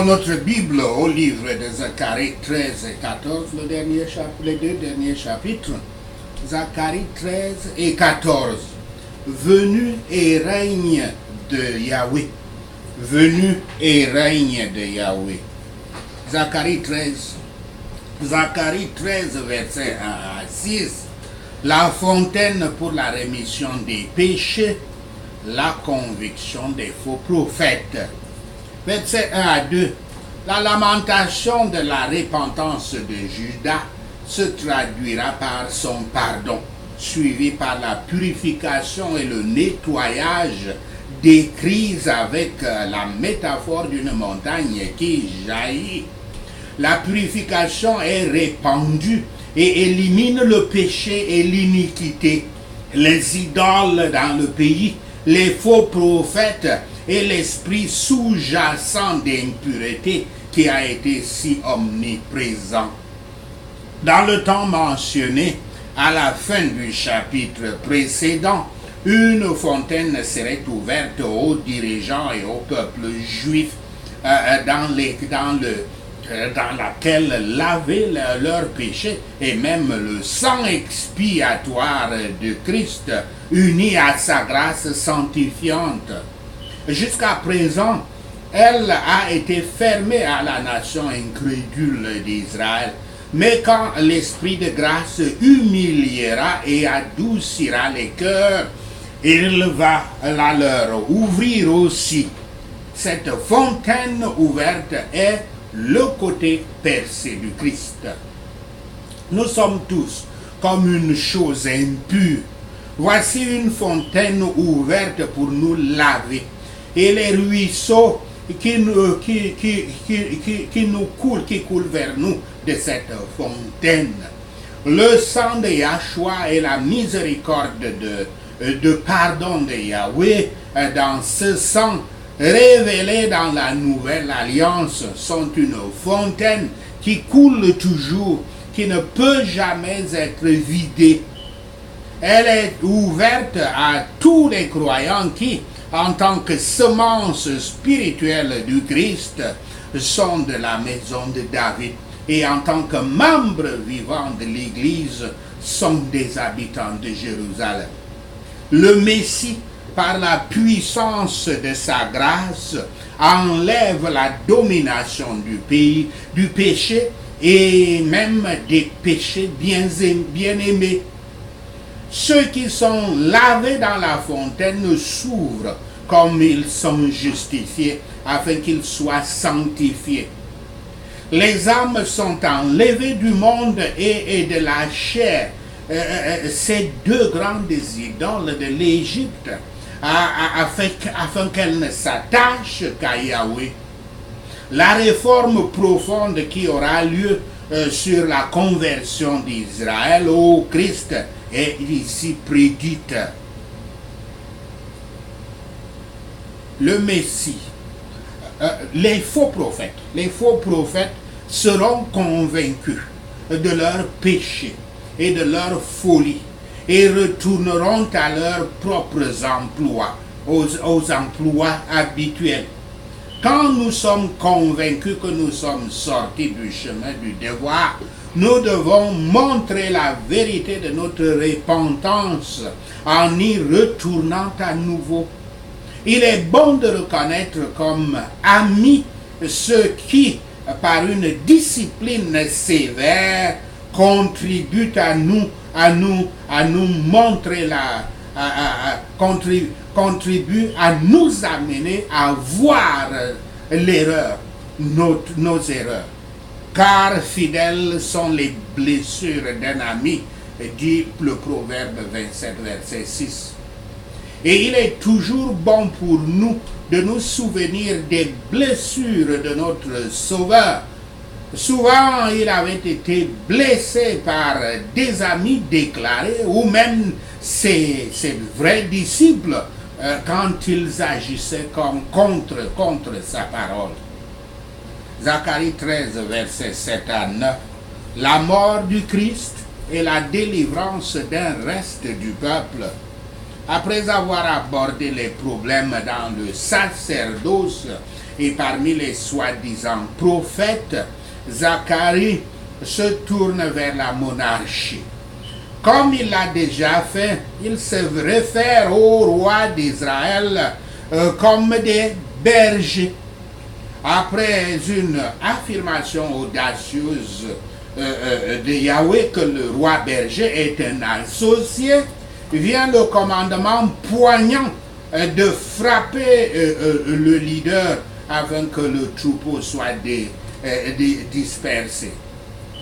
Notre Bible au livre de Zacharie 13 et 14, les deux derniers chapitres. Zacharie 13 et 14. Venu et règne de Yahweh. Venu et règne de Yahweh. Zacharie 13. Zacharie 13, verset 1 à 6. La fontaine pour la rémission des péchés, la conviction des faux prophètes. Verset 1 à 2. La lamentation de la repentance de Judas se traduira par son pardon, suivi par la purification et le nettoyage décrits avec la métaphore d'une montagne qui jaillit. La purification est répandue et élimine le péché et l'iniquité, les idoles dans le pays, les faux prophètes et l'esprit sous-jacent d'impureté qui a été si omniprésent. Dans le temps mentionné, à la fin du chapitre précédent, une fontaine serait ouverte aux dirigeants et au peuple juif dans laquelle laver leurs péchés et même le sang expiatoire de Christ uni à sa grâce sanctifiante. Jusqu'à présent, elle a été fermée à la nation incrédule d'Israël. Mais quand l'Esprit de grâce humiliera et adoucira les cœurs, il va la leur ouvrir aussi. Cette fontaine ouverte est le côté percé du Christ. Nous sommes tous comme une chose impure. Voici une fontaine ouverte pour nous laver. Et les ruisseaux qui coulent vers nous de cette fontaine. Le sang de Yahshua et la miséricorde de pardon de Yahweh dans ce sang révélé dans la nouvelle alliance sont une fontaine qui coule toujours, qui ne peut jamais être vidée. Elle est ouverte à tous les croyants qui, en tant que semence spirituelle du Christ, sont de la maison de David et en tant que membres vivants de l'Église, sont des habitants de Jérusalem. Le Messie, par la puissance de sa grâce, enlève la domination du pays, du péché et même des péchés bien-aimés. Ceux qui sont lavés dans la fontaine s'ouvrent comme ils sont justifiés, afin qu'ils soient sanctifiés. Les âmes sont enlevées du monde et de la chair, ces deux grandes idoles de l'Égypte, afin qu'elles ne s'attachent qu'à Yahweh. La réforme profonde qui aura lieu sur la conversion d'Israël au Christ est ici prédite. Le Messie, les faux prophètes seront convaincus de leurs péchés et de leur folie et retourneront à leurs propres emplois, aux emplois habituels. Quand nous sommes convaincus que nous sommes sortis du chemin du devoir, nous devons montrer la vérité de notre repentance en y retournant à nouveau. Il est bon de reconnaître comme amis ceux qui, par une discipline sévère, contribuent à nous montrer contribuent à nous amener à voir l'erreur, nos erreurs. Car fidèles sont les blessures d'un ami, dit le Proverbe 27, verset 6. Et il est toujours bon pour nous de nous souvenir des blessures de notre Sauveur. Souvent, il avait été blessé par des amis déclarés ou même ses vrais disciples quand ils agissaient comme contre sa parole. Zacharie 13, verset 7 à 9. La mort du Christ et la délivrance d'un reste du peuple. Après avoir abordé les problèmes dans le sacerdoce et parmi les soi-disant prophètes, Zacharie se tourne vers la monarchie. Comme il l'a déjà fait, il se réfère au roi d'Israël comme des bergers. Après une affirmation audacieuse de Yahweh que le roi berger est un associé, vient le commandement poignant de frapper le leader afin que le troupeau soit dispersé.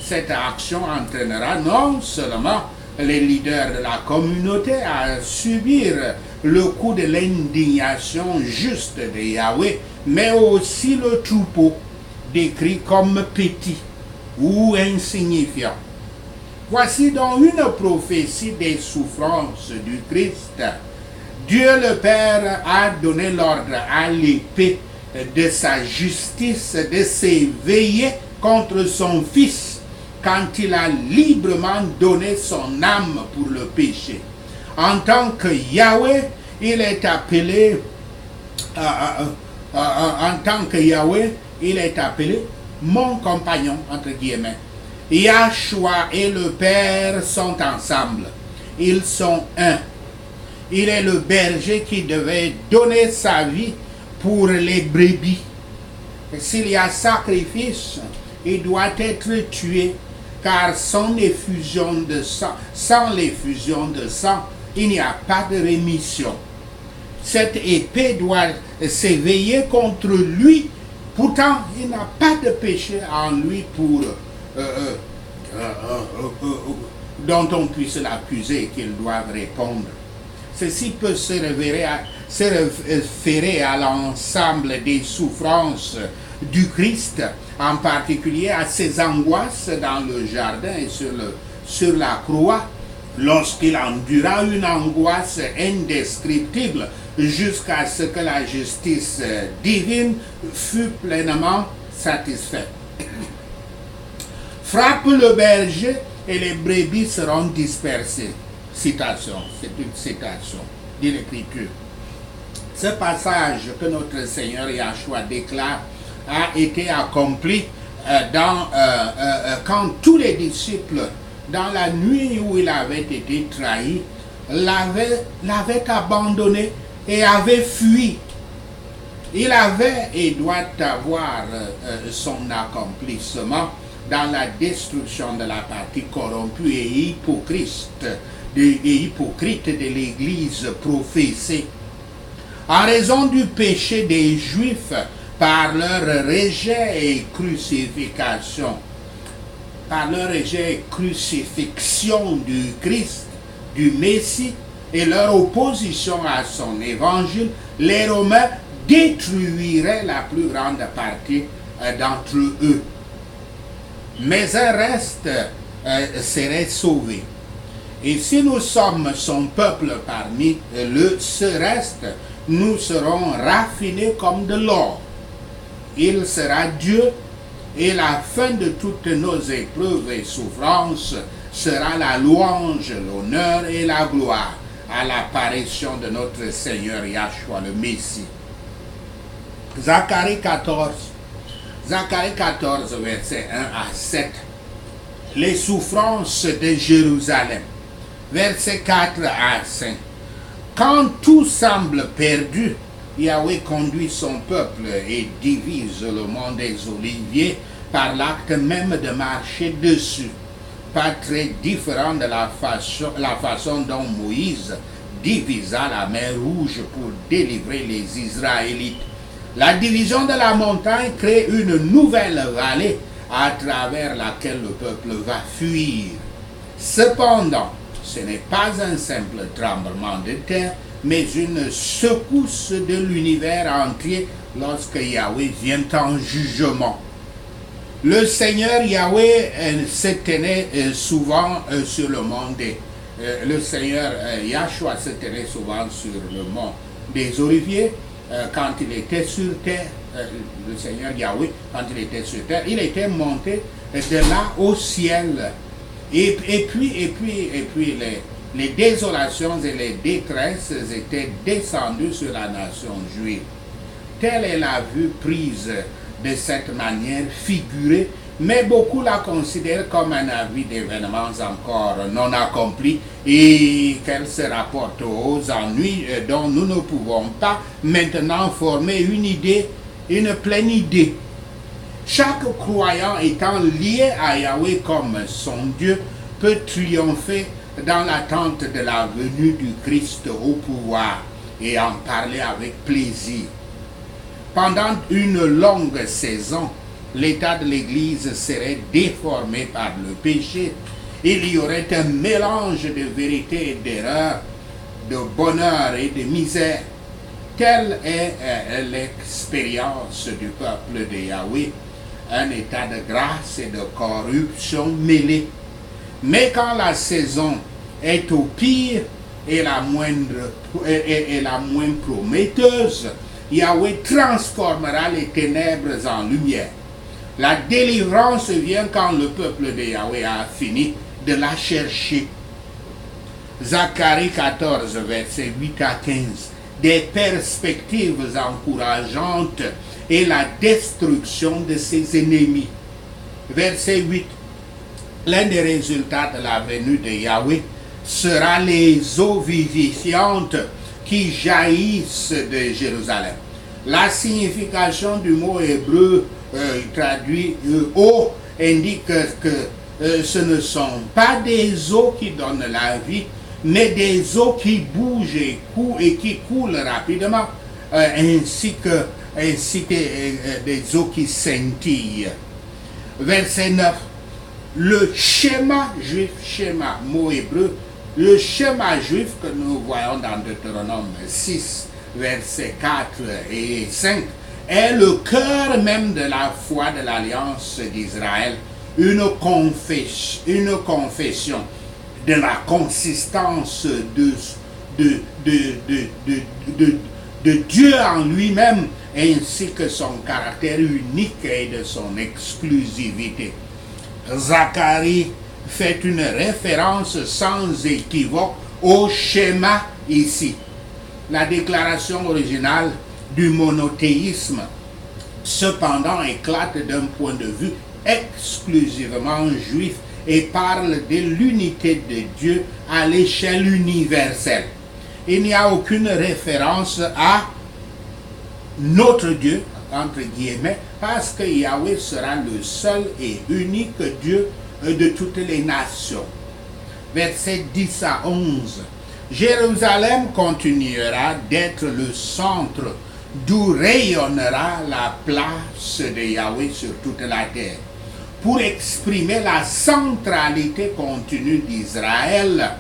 Cette action entraînera non seulement les leaders de la communauté à subir le coup de l'indignation juste de Yahweh, mais aussi le troupeau, décrit comme petit ou insignifiant. Voici donc une prophétie des souffrances du Christ. Dieu le Père a donné l'ordre à l'épée de sa justice de s'éveiller contre son Fils quand il a librement donné son âme pour le péché. En tant que Yahweh, il est appelé mon compagnon, entre guillemets. Yahshua et le Père sont ensemble. Ils sont un. Il est le berger qui devait donner sa vie pour les brebis. S'il y a sacrifice, il doit être tué, car sans l'effusion de sang, il n'y a pas de rémission. Cette épée doit s'éveiller contre lui. Pourtant, il n'a pas de péché en lui dont on puisse l'accuser et qu'il doive répondre. Ceci peut se référer à l'ensemble des souffrances du Christ, en particulier à ses angoisses dans le jardin et sur la croix, lorsqu'il endura une angoisse indescriptible jusqu'à ce que la justice divine fût pleinement satisfaite. Frappe le berger et les brebis seront dispersées. Citation, c'est une citation de l'Écriture. Ce passage que notre Seigneur Yahshua déclare a été accompli quand tous les disciples, dans la nuit où il avait été trahi, l'avaient abandonné et avaient fui. Il avait et doit avoir son accomplissement dans la destruction de la partie corrompue et hypocrite de l'Église prophétée. En raison du péché des Juifs par leur rejet et crucifixion, du Christ, du Messie, et leur opposition à son évangile, les Romains détruiraient la plus grande partie d'entre eux. Mais un reste serait sauvé. Et si nous sommes son peuple parmi ce reste, nous serons raffinés comme de l'or. Il sera Dieu, et la fin de toutes nos épreuves et souffrances sera la louange, l'honneur et la gloire à l'apparition de notre Seigneur Yahshua le Messie. Zacharie 14, versets 1 à 7. Les souffrances de Jérusalem. Versets 4 à 5. Quand tout semble perdu, Yahweh conduit son peuple et divise le mont des Oliviers par l'acte même de marcher dessus. Pas très différent de la façon dont Moïse divisa la mer Rouge pour délivrer les Israélites. La division de la montagne crée une nouvelle vallée à travers laquelle le peuple va fuir. Cependant, ce n'est pas un simple tremblement de terre, mais une secousse de l'univers entier lorsque Yahweh vient en jugement. Le Seigneur Yahweh se tenait souvent sur le mont le Seigneur Yahshua se tenait souvent sur le mont des Oliviers quand il était sur terre. Le Seigneur Yahweh, quand il était sur terre, il était monté de là au ciel. Et puis les désolations et les détresses étaient descendues sur la nation juive. telle est la vue prise de cette manière figurée, mais beaucoup la considèrent comme un avis d'événements encore non accomplis et qu'elle se rapporte aux ennuis dont nous ne pouvons pas maintenant former une idée, une pleine idée. Chaque croyant étant lié à Yahweh comme son Dieu peut triompher dans l'attente de la venue du Christ au pouvoir et en parler avec plaisir. Pendant une longue saison, l'état de l'Église serait déformé par le péché. Il y aurait un mélange de vérité et d'erreur, de bonheur et de misère. Telle est l'expérience du peuple de Yahweh, un état de grâce et de corruption mêlés. Mais quand la saison est au pire et la moins prometteuse, Yahweh transformera les ténèbres en lumière. La délivrance vient quand le peuple de Yahweh a fini de la chercher. Zacharie 14, versets 8 à 15. Des perspectives encourageantes et la destruction de ses ennemis. Verset 8. L'un des résultats de la venue de Yahweh sera les eaux vivifiantes qui jaillissent de Jérusalem. La signification du mot hébreu traduit eau indique que ce ne sont pas des eaux qui donnent la vie, mais des eaux qui bougent et qui coulent rapidement, ainsi que des eaux qui scintillent. Verset 9. Le schéma juif, schéma, mot hébreu, le schéma juif que nous voyons dans Deutéronome 6, versets 4 et 5, est le cœur même de la foi de l'Alliance d'Israël, une confession de la consistance de Dieu en lui-même, ainsi que son caractère unique et de son exclusivité. Zacharie fait une référence sans équivoque au schéma ici. La déclaration originale du monothéisme, cependant, éclate d'un point de vue exclusivement juif et parle de l'unité de Dieu à l'échelle universelle. Il n'y a aucune référence à notre Dieu, entre guillemets, parce que Yahweh sera le seul et unique Dieu de toutes les nations. Versets 10 à 11. Jérusalem continuera d'être le centre d'où rayonnera la place de Yahweh sur toute la terre. Pour exprimer la centralité continue d'Israël,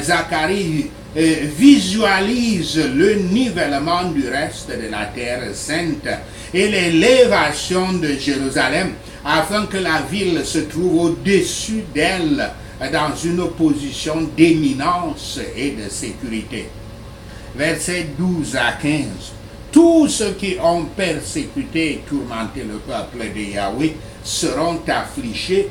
Zacharie visualise le nivellement du reste de la terre sainte et l'élévation de Jérusalem afin que la ville se trouve au-dessus d'elle dans une position d'éminence et de sécurité. Versets 12 à 15. Tous ceux qui ont persécuté et tourmenté le peuple de Yahweh seront affligés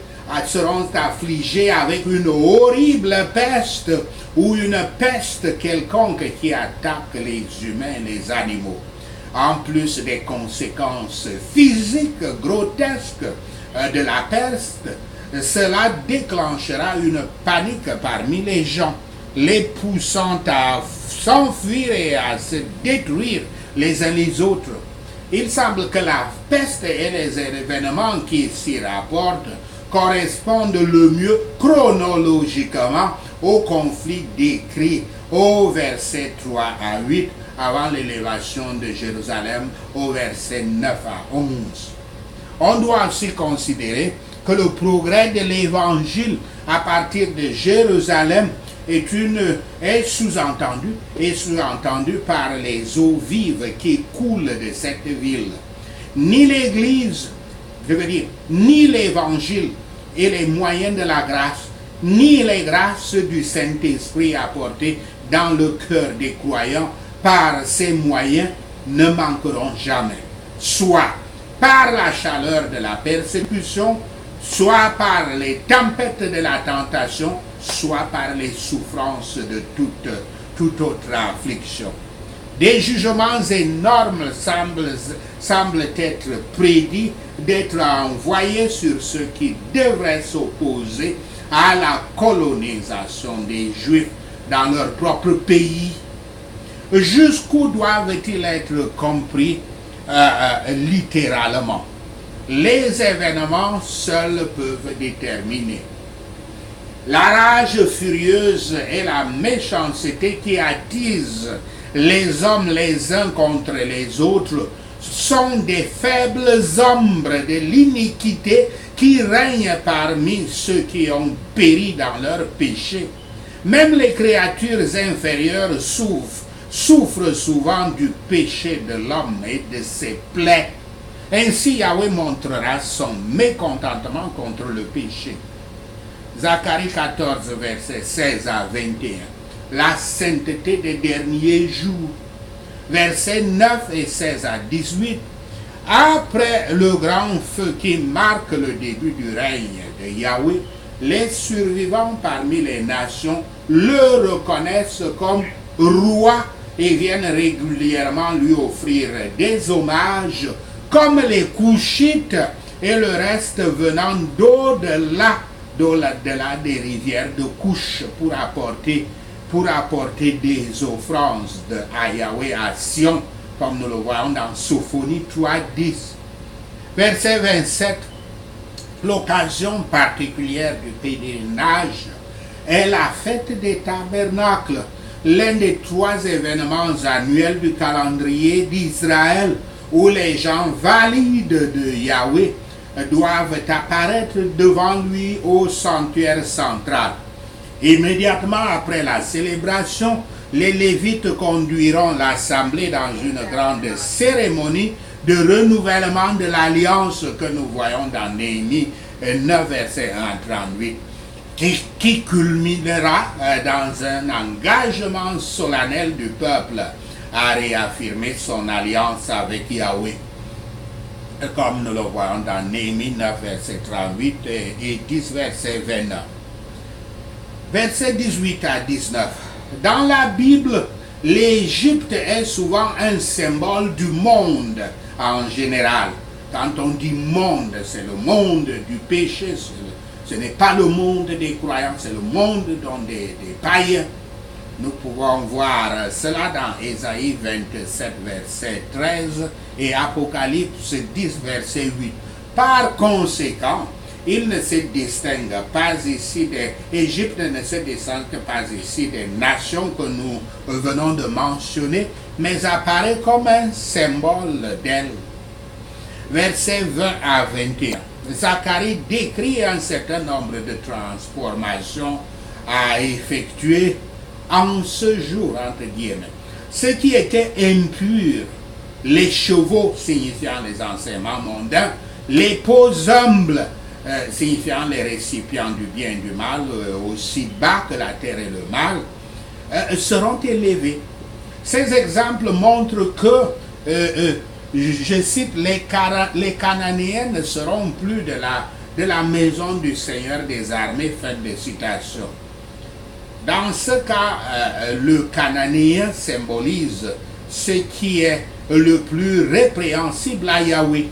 avec une horrible peste ou une peste quelconque qui attaque les humains et les animaux. En plus des conséquences physiques grotesques de la peste, cela déclenchera une panique parmi les gens, les poussant à s'enfuir et à se détruire les uns les autres. Il semble que la peste et les événements qui s'y rapportent correspondent le mieux chronologiquement au conflit décrit au verset 3 à 8 avant l'élévation de Jérusalem au verset 9 à 11. On doit aussi considérer que le progrès de l'évangile à partir de Jérusalem est sous-entendu par les eaux vives qui coulent de cette ville. Ni l'Église, ni l'Évangile et les moyens de la grâce, ni les grâces du Saint-Esprit apportées dans le cœur des croyants par ces moyens ne manqueront jamais. Soit par la chaleur de la persécution, soit par les tempêtes de la tentation, soit par les souffrances de toute autre affliction. Des jugements énormes semblent être prédits d'être envoyés sur ceux qui devraient s'opposer à la colonisation des Juifs dans leur propre pays. Jusqu'où doivent-ils être compris littéralement? Les événements seuls peuvent déterminer. La rage furieuse et la méchanceté qui attisent les hommes les uns contre les autres sont des faibles ombres de l'iniquité qui règnent parmi ceux qui ont péri dans leur péché. Même les créatures inférieures souffrent souvent du péché de l'homme et de ses plaies. Ainsi Yahweh montrera son mécontentement contre le péché. Zacharie 14, versets 16 à 21. La sainteté des derniers jours. Versets 9 et 16 à 18. Après le grand feu qui marque le début du règne de Yahweh, les survivants parmi les nations le reconnaissent comme roi et viennent régulièrement lui offrir des hommages comme les Couchites et le reste venant d'au-delà des rivières de Couche pour apporter des offrandes à Yahweh à Sion, comme nous le voyons dans Sophonie 3.10. Verset 27, l'occasion particulière du pèlerinage est la fête des tabernacles, l'un des 3 événements annuels du calendrier d'Israël, où les gens valides de Yahweh doivent apparaître devant lui au sanctuaire central. Immédiatement après la célébration, les Lévites conduiront l'assemblée dans une grande cérémonie de renouvellement de l'alliance que nous voyons dans Néhémie 9, verset 1 à 38, qui culminera dans un engagement solennel du peuple à réaffirmer son alliance avec Yahweh, comme nous le voyons dans Néhémie 9, verset 38 et 10, verset 29. Versets 18 à 19. Dans la Bible, l'Égypte est souvent un symbole du monde en général. Quand on dit monde, c'est le monde du péché, ce n'est pas le monde des croyants, c'est le monde des païens. Nous pouvons voir cela dans Ésaïe 27, verset 13 et Apocalypse 10, verset 8. Par conséquent, il ne se distingue pas ici Égypte ne se distingue pas ici des nations que nous venons de mentionner, mais apparaît comme un symbole d'elle. Versets 20 à 21. Zacharie décrit un certain nombre de transformations à effectuer en ce jour, entre guillemets. Ce qui était impur, les chevaux signifiant les enseignements mondains, les peaux humbles signifiant les récipients du bien et du mal, aussi bas que la terre et le mal, seront élevés. Ces exemples montrent que, je cite, les Cananéens ne seront plus de la maison du Seigneur des armées, fin de citation. Dans ce cas, le Cananéen symbolise ce qui est le plus répréhensible à Yahweh.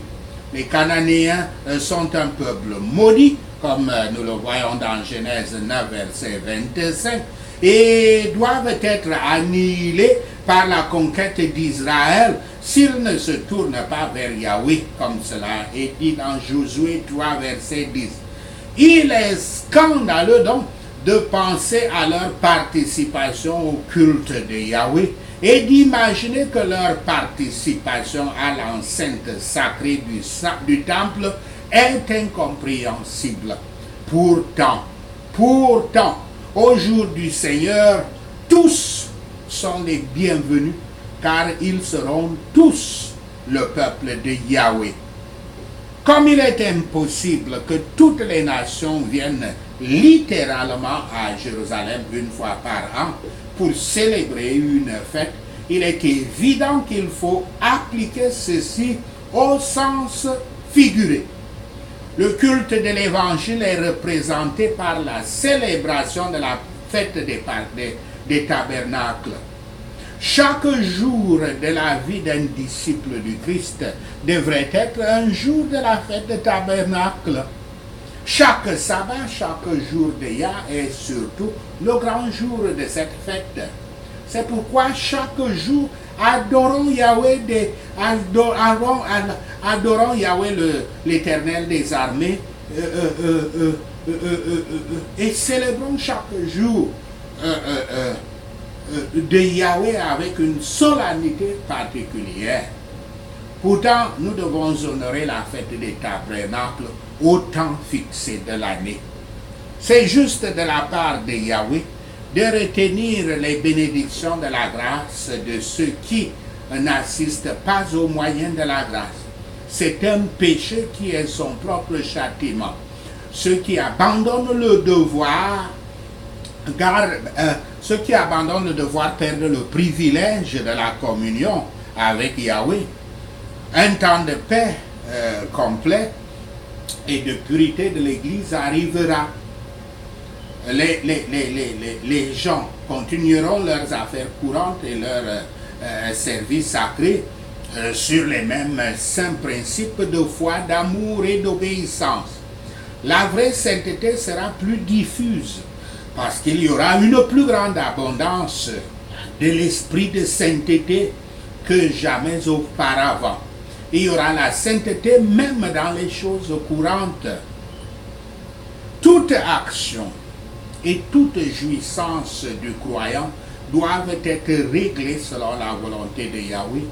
Les Cananéens sont un peuple maudit, comme nous le voyons dans Genèse 9, verset 25, et doivent être annihilés par la conquête d'Israël s'ils ne se tournent pas vers Yahweh, comme cela est dit dans Josué 3, verset 10. Il est scandaleux donc de penser à leur participation au culte de Yahweh et d'imaginer que leur participation à l'enceinte sacrée du temple est incompréhensible. Pourtant, au jour du Seigneur, tous sont les bienvenus, car ils seront tous le peuple de Yahweh. Comme il est impossible que toutes les nations viennent littéralement à Jérusalem une fois par an pour célébrer une fête, il est évident qu'il faut appliquer ceci au sens figuré. Le culte de l'Évangile est représenté par la célébration de la fête des tabernacles. Chaque jour de la vie d'un disciple du Christ devrait être un jour de la fête de tabernacle. Chaque sabbat, chaque jour de Yah est surtout le grand jour de cette fête. C'est pourquoi chaque jour, adorons Yahweh, adorons Yahweh l'Éternel des armées, et célébrons chaque jour de Yahweh avec une solennité particulière. Pourtant, nous devons honorer la fête des tabernacles au temps fixé de l'année. C'est juste de la part de Yahweh de retenir les bénédictions de la grâce de ceux qui n'assistent pas aux moyens de la grâce. C'est un péché qui est son propre châtiment. Ceux qui abandonnent le devoir, ceux qui abandonnent le devoir perdent le privilège de la communion avec Yahweh. Un temps de paix complet et de purité de l'Église arrivera. Les gens continueront leurs affaires courantes et leurs services sacrés sur les mêmes saints principes de foi, d'amour et d'obéissance. La vraie sainteté sera plus diffuse parce qu'il y aura une plus grande abondance de l'esprit de sainteté que jamais auparavant. Il y aura la sainteté même dans les choses courantes. Toute action et toute jouissance du croyant doivent être réglées selon la volonté de Yahweh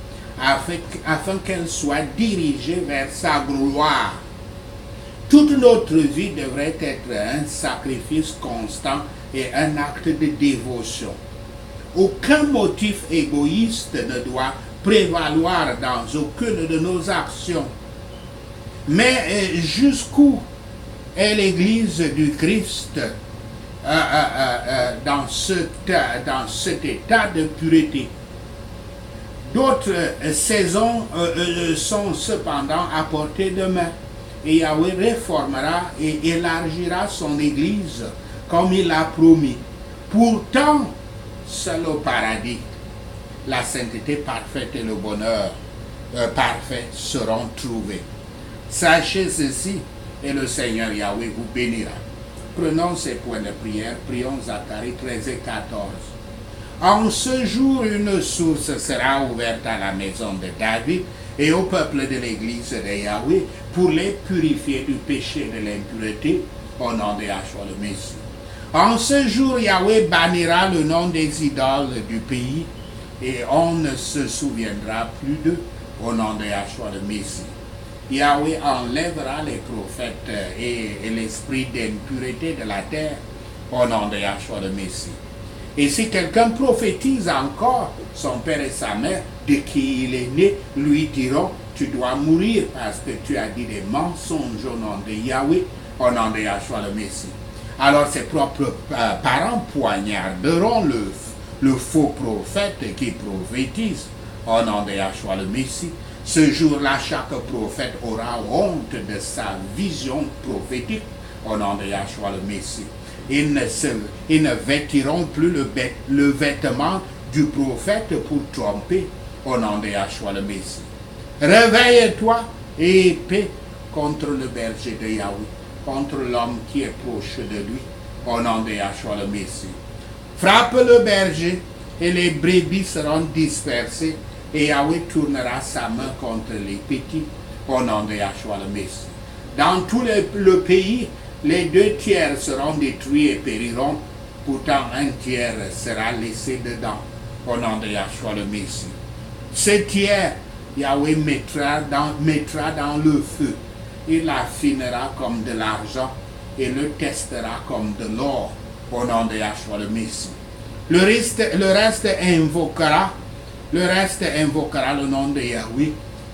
afin qu'elles soient dirigées vers sa gloire. Toute notre vie devrait être un sacrifice constant et un acte de dévotion. Aucun motif égoïste ne doit prévaloir dans aucune de nos actions. Mais jusqu'où est l'Église du Christ dans cet état de pureté? D'autres saisons sont cependant à portée de main. Et Yahweh réformera et élargira son Église comme il l'a promis. Pourtant, seul au paradis, la sainteté parfaite et le bonheur parfait seront trouvés. Sachez ceci, et le Seigneur Yahweh vous bénira. Prenons ces points de prière, prions Zacharie 13 et 14. En ce jour, une source sera ouverte à la maison de David et au peuple de l'église de Yahweh pour les purifier du péché de l'impureté au nom de Yahshua le Messie. En ce jour, Yahweh bannira le nom des idoles du pays et on ne se souviendra plus d'eux au nom de Yahshua le Messie. Yahweh enlèvera les prophètes et l'esprit d'impureté de la terre au nom de Yahshua le Messie. Et si quelqu'un prophétise encore, son père et sa mère, de qui il est né, lui diront, tu dois mourir parce que tu as dit des mensonges au nom de Yahweh, au nom de Yahshua le Messie. Alors ses propres parents poignarderont le faux prophète qui prophétise au nom de Yahshua le Messie. Ce jour-là, chaque prophète aura honte de sa vision prophétique au nom de Yahshua le Messie. Ils ne vêtiront plus le vêtement du prophète pour tromper au nom de Yahshua le Messie. Réveille-toi et paix contre le berger de Yahweh, contre l'homme qui est proche de lui, au nom de Yahshua le Messie. Frappe le berger et les brebis seront dispersées et Yahweh tournera sa main contre les petits, au nom de Yahshua le Messie. Dans tout le pays, les 2/3 seront détruits et périront, pourtant 1/3 sera laissé dedans, au nom de Yahshua le Messie. Ce tiers, Yahweh mettra dans le feu. Il l'affinera comme de l'argent et le testera comme de l'or, au nom de Yahshua le Messie. Le reste invoquera le nom de Yahweh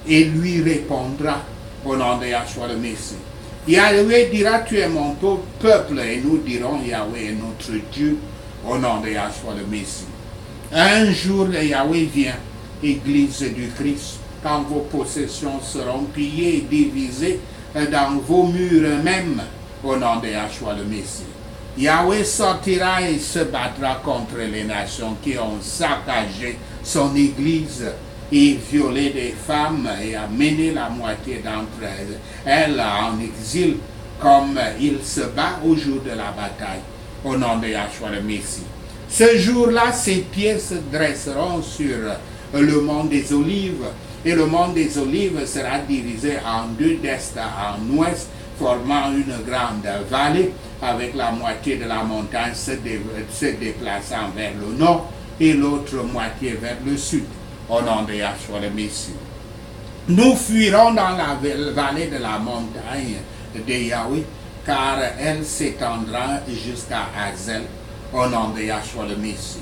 et lui répondra au nom de Yahshua le Messie. Yahweh dira, tu es mon peuple, et nous dirons, Yahweh est notre Dieu, au nom de Yahshua le Messie. Un jour, Yahweh vient, Église du Christ, quand vos possessions seront pillées et divisées dans vos murs même, au nom de Yahshua le Messie. Yahweh sortira et se battra contre les nations qui ont saccagé son église et violé des femmes et amené la moitié d'entre elles en exil, comme il se bat au jour de la bataille, au nom de Yahshua le Messie. Ce jour-là, ses pieds se dresseront sur le mont des Olives, et le mont des Olives sera divisé en deux d'est en ouest, formant une grande vallée, avec la moitié de la montagne se déplaçant vers le nord et l'autre moitié vers le sud, au nom de Yahshua le Messie. Nous fuirons dans la vallée de la montagne de Yahweh, car elle s'étendra jusqu'à Hazel, au nom de Yahshua le Messie.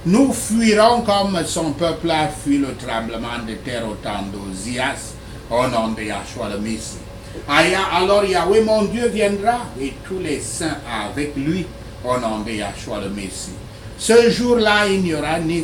Nous fuirons comme son peuple a fui le tremblement de terre au temps d'Ozias, au nom de Yahshua le Messie. Alors Yahweh mon Dieu viendra et tous les saints avec lui, au nom de Yahshua le Messie. Ce jour-là, il n'y aura ni